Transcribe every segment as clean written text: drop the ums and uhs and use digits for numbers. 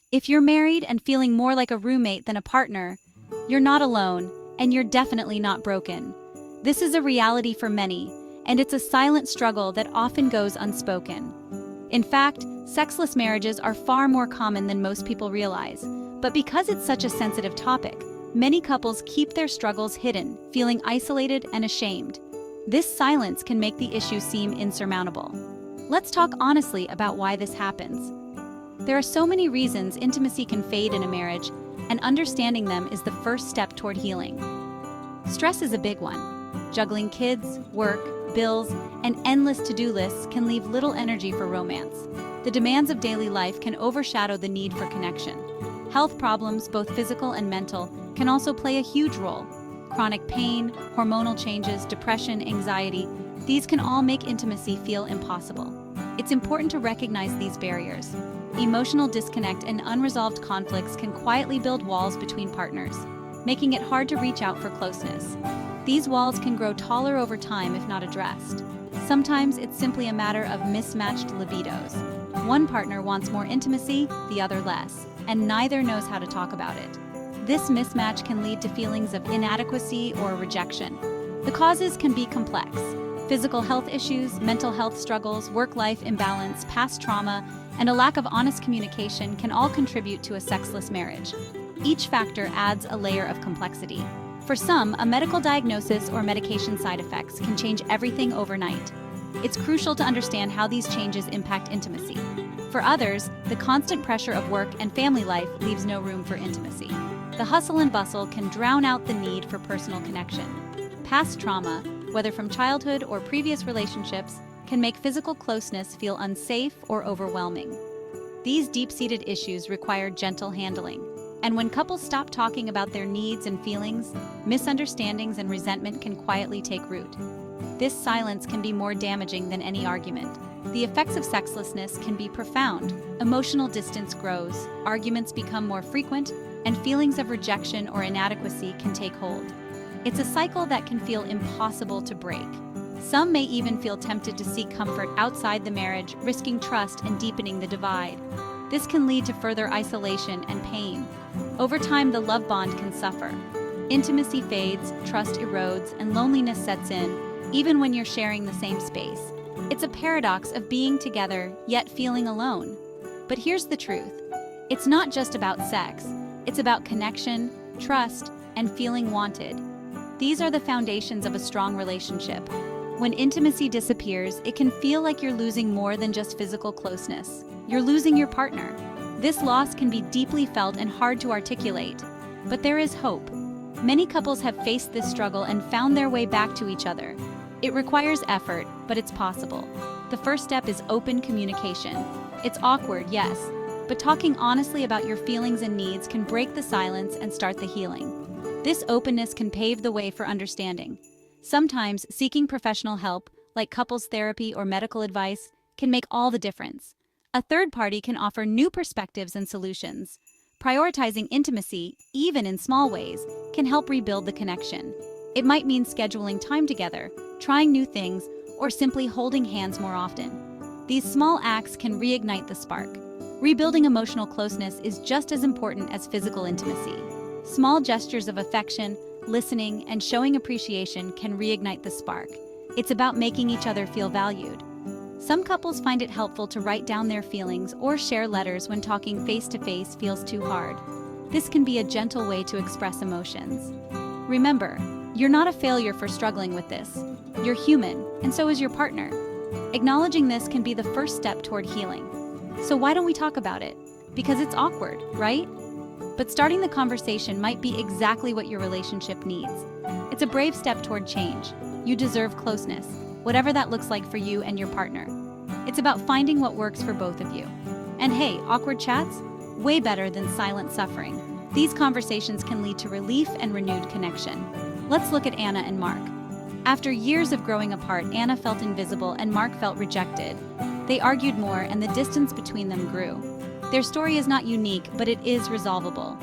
If you're married and feeling more like a roommate than a partner, you're not alone, and you're definitely not broken. This is a reality for many, and it's a silent struggle that often goes unspoken. In fact, sexless marriages are far more common than most people realize. But because it's such a sensitive topic, many couples keep their struggles hidden, feeling isolated and ashamed. This silence can make the issue seem insurmountable. Let's talk honestly about why this happens. There are so many reasons intimacy can fade in a marriage, and understanding them is the first step toward healing. Stress is a big one. Juggling kids, work, bills, and endless to-do lists can leave little energy for romance. The demands of daily life can overshadow the need for connection. Health problems, both physical and mental, can also play a huge role. Chronic pain, hormonal changes, depression, anxiety, these can all make intimacy feel impossible. It's important to recognize these barriers. Emotional disconnect and unresolved conflicts can quietly build walls between partners, making it hard to reach out for closeness. These walls can grow taller over time if not addressed. Sometimes it's simply a matter of mismatched libidos. One partner wants more intimacy, the other less, and neither knows how to talk about it. This mismatch can lead to feelings of inadequacy or rejection. The causes can be complex. Physical health issues, mental health struggles, work-life imbalance, past trauma, and a lack of honest communication can all contribute to a sexless marriage. Each factor adds a layer of complexity. For some, a medical diagnosis or medication side effects can change everything overnight. It's crucial to understand how these changes impact intimacy. For others, the constant pressure of work and family life leaves no room for intimacy. The hustle and bustle can drown out the need for personal connection. Past trauma, whether from childhood or previous relationships, can make physical closeness feel unsafe or overwhelming. These deep-seated issues require gentle handling. And when couples stop talking about their needs and feelings, misunderstandings and resentment can quietly take root. This silence can be more damaging than any argument. The effects of sexlessness can be profound. Emotional distance grows, arguments become more frequent, and feelings of rejection or inadequacy can take hold. It's a cycle that can feel impossible to break. Some may even feel tempted to seek comfort outside the marriage, risking trust and deepening the divide. This can lead to further isolation and pain. Over time, the love bond can suffer. Intimacy fades, trust erodes, and loneliness sets in, even when you're sharing the same space. It's a paradox of being together, yet feeling alone. But here's the truth. It's not just about sex. It's about connection, trust, and feeling wanted. These are the foundations of a strong relationship. When intimacy disappears, it can feel like you're losing more than just physical closeness. You're losing your partner. This loss can be deeply felt and hard to articulate. But there is hope. Many couples have faced this struggle and found their way back to each other. It requires effort, but it's possible. The first step is open communication. It's awkward, yes, but talking honestly about your feelings and needs can break the silence and start the healing. This openness can pave the way for understanding. Sometimes seeking professional help, like couples therapy or medical advice, can make all the difference. A third party can offer new perspectives and solutions. Prioritizing intimacy, even in small ways, can help rebuild the connection. It might mean scheduling time together, trying new things, or simply holding hands more often. These small acts can reignite the spark. Rebuilding emotional closeness is just as important as physical intimacy. Small gestures of affection, listening, and showing appreciation can reignite the spark. It's about making each other feel valued. Some couples find it helpful to write down their feelings or share letters when talking face-to-face feels too hard. This can be a gentle way to express emotions. Remember, you're not a failure for struggling with this. You're human, and so is your partner. Acknowledging this can be the first step toward healing. So why don't we talk about it? Because it's awkward, right? But starting the conversation might be exactly what your relationship needs. It's a brave step toward change. You deserve closeness, whatever that looks like for you and your partner. It's about finding what works for both of you. And hey, awkward chats? Way better than silent suffering. These conversations can lead to relief and renewed connection. Let's look at Anna and Mark. After years of growing apart, Anna felt invisible and Mark felt rejected. They argued more and the distance between them grew. Their story is not unique, but it is resolvable.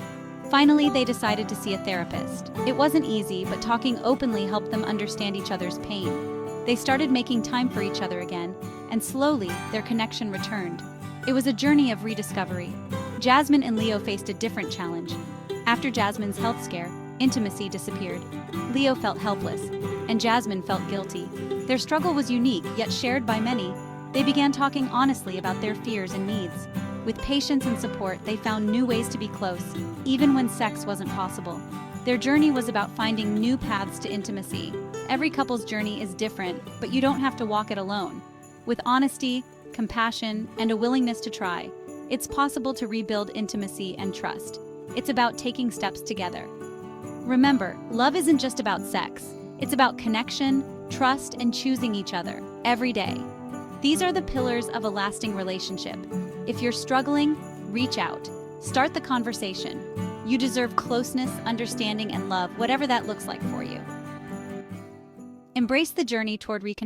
Finally, they decided to see a therapist. It wasn't easy, but talking openly helped them understand each other's pain. They started making time for each other again, and slowly, their connection returned. It was a journey of rediscovery. Jasmine and Leo faced a different challenge. After Jasmine's health scare, intimacy disappeared. Leo felt helpless, and Jasmine felt guilty. Their struggle was unique, yet shared by many. They began talking honestly about their fears and needs. With patience and support, they found new ways to be close, even when sex wasn't possible. Their journey was about finding new paths to intimacy. Every couple's journey is different, but you don't have to walk it alone. With honesty, compassion, and a willingness to try, it's possible to rebuild intimacy and trust. It's about taking steps together. Remember, love isn't just about sex. It's about connection, trust, and choosing each other every day. These are the pillars of a lasting relationship. If you're struggling, reach out. Start the conversation. You deserve closeness, understanding, and love, whatever that looks like for you. Embrace the journey toward reconnecting.